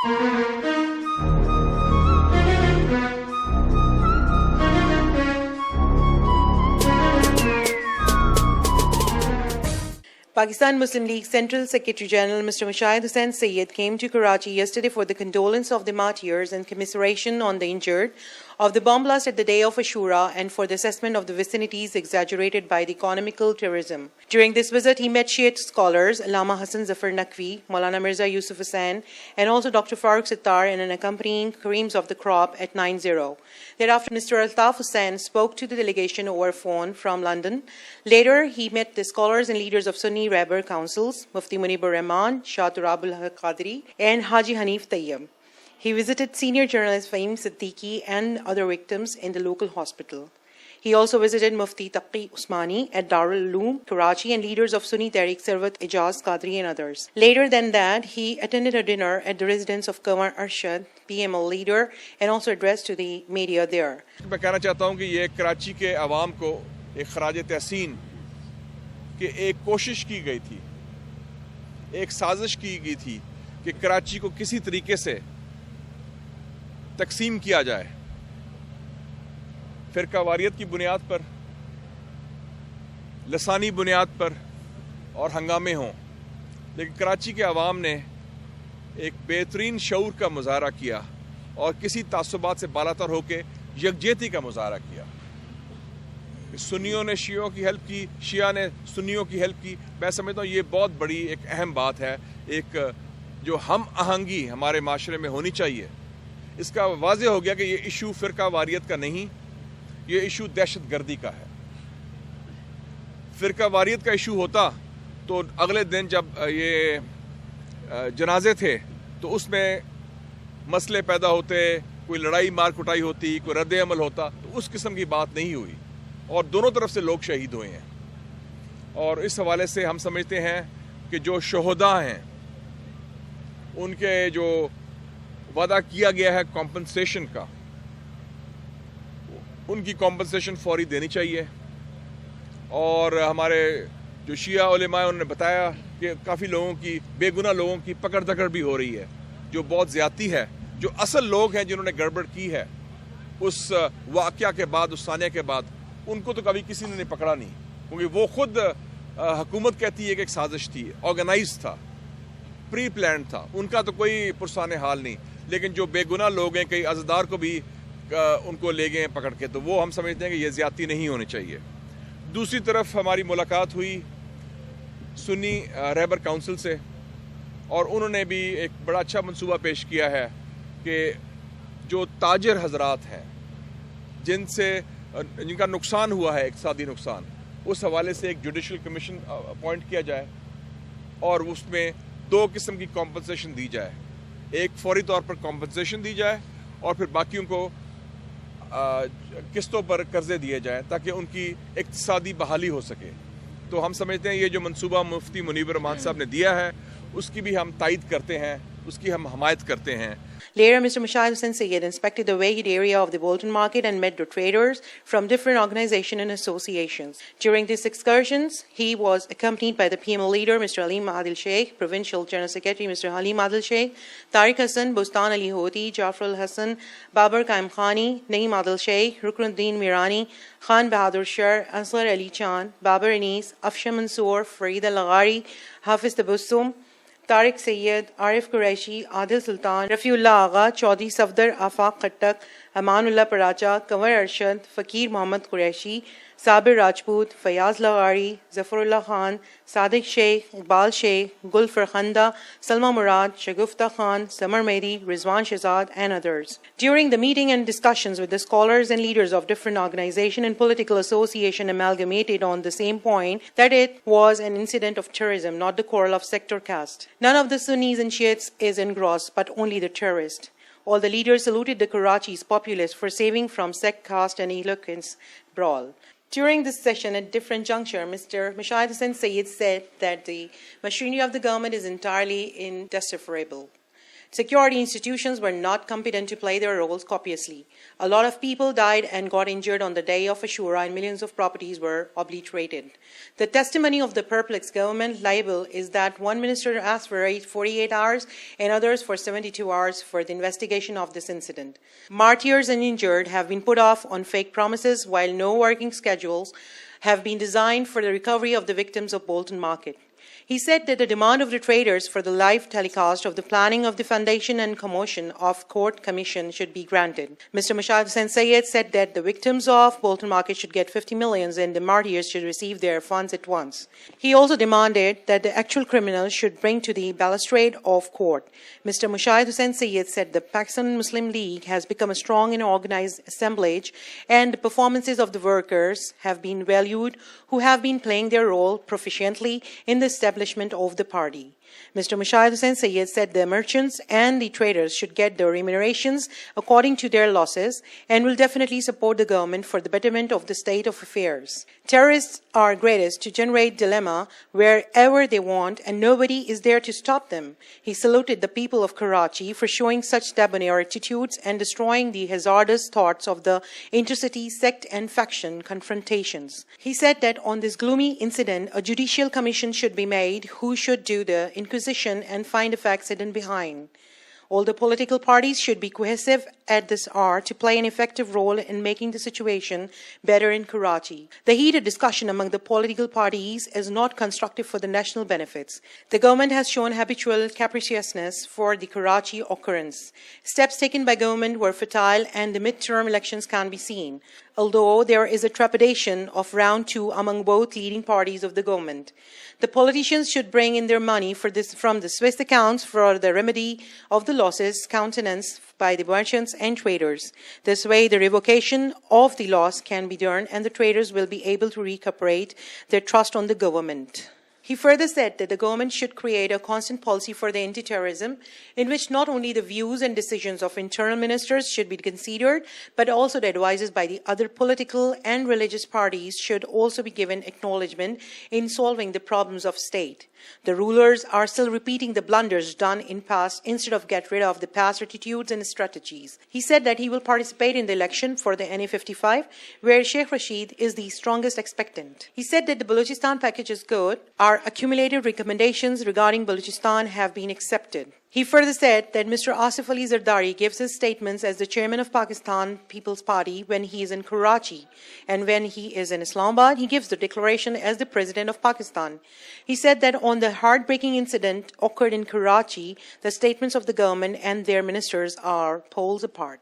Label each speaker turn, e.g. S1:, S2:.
S1: Pakistan Muslim League Central Secretary General Mr. Mushahid Hussain Sayyid came to Karachi yesterday for the condolence of the martyrs and commiseration on the injured of the bomb blast at the day of Ashura and for the assessment of the vicinities exaggerated by the economical terrorism. During this visit, he met Shiite scholars Allama Hassan Zafar Naqvi, Maulana Mirza Yusuf Hussain, and also Dr. Farooq Sittar in an accompanying Kareems of the Crop at 9-0. Thereafter, Mr. Altaf Hussain spoke to the delegation over phone from London. Later, he met the scholars and leaders of Sunni Rabbar councils, Mufti Munibur Rahman, Shah Turabul Haq Qadri, and Haji Hanif Tayyib. He visited senior journalist Fahim Siddiqui and other victims in the local hospital. He also visited Mufti Taqi Usmani at Darul Uloom, Karachi, and leaders of Sunni Tehreek Sarwat Ijaz Qadri and others. Later than that, he attended a dinner at the residence of Qamar Arshad, PML leader, and also addressed to the media there.
S2: میں کہنا چاہتا ہوں کہ یہ کراچی کے عوام کو ایک خراج تحسین کہ ایک کوشش کی گئی تھی، ایک سازش کی گئی تھی کہ کراچی کو کسی طریقے سے تقسیم کیا جائے، فرقہ واریت کی بنیاد پر، لسانی بنیاد پر اور ہنگامے ہوں، لیکن کراچی کے عوام نے ایک بہترین شعور کا مظاہرہ کیا اور کسی تعصبات سے بالاتر ہو کے یکجہتی کا مظاہرہ کیا. سنیوں نے شیعوں کی ہیلپ کی، شیعہ نے سنیوں کی ہیلپ کی. میں سمجھتا ہوں یہ بہت بڑی ایک اہم بات ہے، ایک جو ہم آہنگی ہمارے معاشرے میں ہونی چاہیے. اس کا واضح ہو گیا کہ یہ ایشو فرقہ واریت کا نہیں، یہ ایشو دہشت گردی کا ہے. فرقہ واریت کا ایشو ہوتا تو اگلے دن جب یہ جنازے تھے تو اس میں مسئلے پیدا ہوتے، کوئی لڑائی مار کٹائی ہوتی، کوئی رد عمل ہوتا، تو اس قسم کی بات نہیں ہوئی اور دونوں طرف سے لوگ شہید ہوئے ہیں. اور اس حوالے سے ہم سمجھتے ہیں کہ جو شہداء ہیں ان کے جو وعدہ کیا گیا ہے کمپنسیشن کا، ان کی کمپنسیشن فوری دینی چاہیے. اور ہمارے جو شیعہ علماء انہوں نے بتایا کہ کافی لوگوں کی، بے گناہ لوگوں کی پکڑ دکڑ بھی ہو رہی ہے، جو بہت زیادتی ہے. جو اصل لوگ ہیں جنہوں نے گڑبڑ کی ہے اس واقعہ کے بعد، اس ثانیہ کے بعد، ان کو تو کبھی کسی نے پکڑا نہیں، کیونکہ وہ خود حکومت کہتی ہے کہ ایک سازش تھی، آرگنائز تھا، پری پلانڈ تھا، ان کا تو کوئی پرسان حال نہیں. لیکن جو بے گناہ لوگ ہیں، کئی عزادار کو بھی ان کو لے گئے ہیں پکڑ کے، تو وہ ہم سمجھتے ہیں کہ یہ زیادتی نہیں ہونی چاہیے. دوسری طرف ہماری ملاقات ہوئی سنی رہبر کونسل سے، اور انہوں نے بھی ایک بڑا اچھا منصوبہ پیش کیا ہے کہ جو تاجر حضرات ہیں جن کا نقصان ہوا ہے، اقتصادی نقصان، اس حوالے سے ایک جوڈیشل کمیشن اپوائنٹ کیا جائے اور اس میں 2 قسم کی کمپنسیشن دی جائے. ایک فوری طور پر کمپنسیشن دی جائے اور پھر باقیوں کو قسطوں پر قرضے دیے جائیں تاکہ ان کی اقتصادی بحالی ہو سکے. تو ہم سمجھتے ہیں یہ جو منصوبہ مفتی منیبر رحمان صاحب نے دیا ہے اس کی بھی ہم تائید کرتے ہیں، اس کی ہم حمایت کرتے ہیں.
S1: Later, Mr. Mushahid Hussain Sayyid inspected the wide area of the Bolton Market and met the traders from different organizations and associations. During these excursions, he was accompanied by the PML leader, Mr. Aleem Adil Sheikh, Provincial General Secretary, Mr. Halim Adil Sheikh, Tariq Hassan, Bustan Ali Hoti, Jafar al Hassan, Babar Qaim Khani, Naeem Adil Sheikh, Ruknuddin Mirani, Khan Bahadur Shar, Asghar Ali Chan, Babar Anis, Afsha Mansoor, Farid al-Laghari, Hafiz Tabassum, Tariq سید، عارف قریشی، عادل سلطان، رفیع اللہ آغا، چودھری صفدر، آفاق خٹک، امان اللہ پراچا، کنور ارشد، فقیر محمد قریشی، صابر راجپوت، فیاض لغاری، ظفر اللہ خان، صادق شیخ، اقبال شیخ، گل فرخندہ، سلمہ مراد، شگفتہ خان، سمر میری، رضوان Shahzad and others. During the meeting and discussions with the scholars and leaders of different organizations and political associations amalgamated on the same point that it was an incident of terrorism, not the quarrel of sect or caste. None of the Sunnis and Shiites is engrossed, but only the terrorist. All the leaders saluted the Karachi's populace for saving from sect, caste and eloquence brawl. During this session, at different juncture, Mr. Mushahid Hussain Sayyid said that the machinery of the government is entirely indecipherable. Security institutions were not competent to play their roles copiously. A lot of people died and got injured on the day of Ashura, and millions of properties were obliterated. The testimony of the perplexed government libel is that one minister asked for 48 hours and others for 72 hours for the investigation of this incident. Martyrs and injured have been put off on fake promises, while no working schedules have been designed for the recovery of the victims of Bolton Market. He said that the demand of the traders for the live telecast of the planning of the foundation and commotion of court commission should be granted. Mr. Mushahid Hussain Sayyid said that the victims of Bolton Market should get 50 millions and the martyrs should receive their funds at once. He also demanded that the actual criminals should bring to the balustrade of court. Mr. Mushahid Hussain Sayyid said the Pakistan Muslim League has become a strong and organized assemblage, and the performances of the workers have been valued who have been playing their role proficiently in the establishment of the party. Mr. Mushahid Hussain Sayyid said the merchants and the traders should get their remunerations according to their losses and will definitely support the government for the betterment of the state of affairs. Terrorists are greatest to generate dilemma wherever they want, and nobody is there to stop them. He saluted the people of Karachi for showing such debonair attitudes and destroying the hazardous thoughts of the intercity sect and faction confrontations. He said that on this gloomy incident, a judicial commission should be made who should do the inquisition and find the facts hidden behind. All the political parties should be cohesive at this hour to play an effective role in making the situation better in Karachi. The heated discussion among the political parties is not constructive for the national benefits. The government has shown habitual capriciousness for the Karachi occurrence. Steps taken by government were futile and the midterm elections can be seen, although there is a trepidation of round two among both leading parties of the government. The politicians should bring in their money from the Swiss accounts for the remedy of the losses countenanced by the merchants and traders. This way, the revocation of the loss can be done and the traders will be able to recuperate their trust on the government. He further said that the government should create a constant policy for the anti-terrorism, in which not only the views and decisions of internal ministers should be considered, but also the advices by the other political and religious parties should also be given acknowledgement in solving the problems of state. The rulers are still repeating the blunders done in past instead of get rid of the past attitudes and strategies. He said that he will participate in the election for the NA55, where Sheikh Rashid is the strongest expectant. He said that the Balochistan package is good. Our accumulated recommendations regarding Balochistan have been accepted. He further said that Mr. Asif Ali Zardari gives his statements as the chairman of Pakistan People's Party when he is in Karachi, and when he is in Islamabad, he gives the declaration as the president of Pakistan. He said that on the heartbreaking incident occurred in Karachi, the statements of the government and their ministers are poles apart.